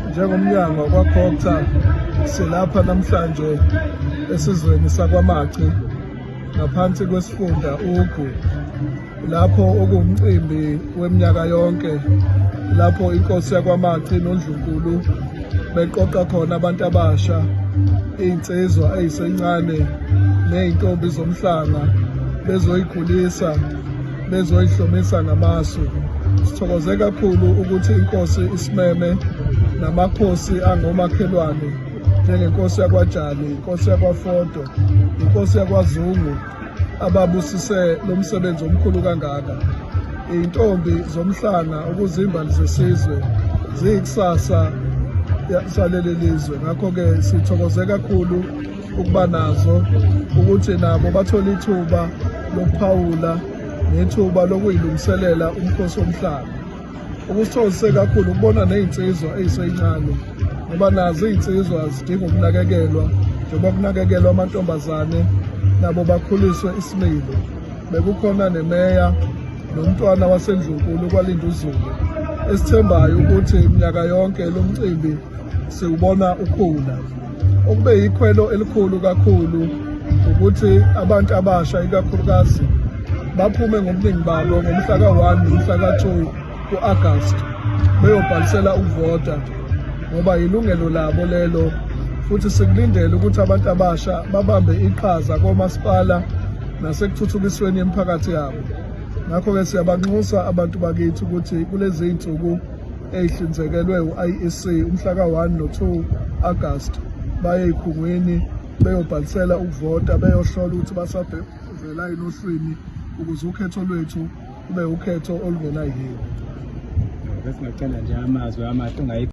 Njengomnyango kwaCOGTA silapha namhlanje esizweni sakwaMaci ngaphansi kwesifunda uGu, lapho okuwumcimbi weminyaka yonke, lapho inkosi yakwaMaci noNdlunkulu beqoqa khona abantu abasha, iy'nsizwa ey'sencane ney'ntombi zomhlanga bezoyikhulisa, bezoyihlomisa ngamasu. Sithokoze kakhulu ukuthi inkosi isimeme namakhosi angomakhelwane njengenkosi yakwaJali, inkosi yakwaFodo, inkosi yakwaZungu ababusise lo msebenzi omkhulu kangaka. Iy'ntombi zomhlanga ukuzimbali zesizwe ziyikusasa saleli lizwe, ngakho-ke sithokoze kakhulu ukuba nazo, ukuthi nabo bathole ithuba lokuphawula nethuba lokuyilungiselela umkhosi womhlanga. Okusithokozise kakhulu ukubona ney'nsizwa ey'sencane, ngoba nazo iy'nsizwa zidinga ukunakekelwa njengoba kunakekelwa amantombazane, nabo bakhuliswe isimilo. Bekukhona nemeya nomntwana waseNdlunkulu kwaLinda uZulu, esithembayo ukuthi minyaka yonke lo mcimbi siwubona ukhula. Okube yikhwelo elikhulu kakhulu ukuthi abantu abasha ikakhulukazi baphume ngobuningi babo ngomhla ka-1 nomhla ka-2 ku-Agasti beyobhalisela ukuvota, ngoba yilungelo labo lelo. Futhi sikulindele ukuthi abantu abasha babambe iqhaza komasipala nasekuthuthukisweni yemiphakathi yabo. Ngakho-ke siyabanxusa abantu bakithi ukuthi kulezi iy'nsuku ey'hlinzekelwe u-IEC umhla ka-1 no-2 Agasti baye ey'khungweni beyobhalisela ukuvota, beyohlola ukuthi basavela yini ohlwini ukuze ukhetho lwethu kube ukhetho olungenay'hibe. Besingacela nje amazwi amahle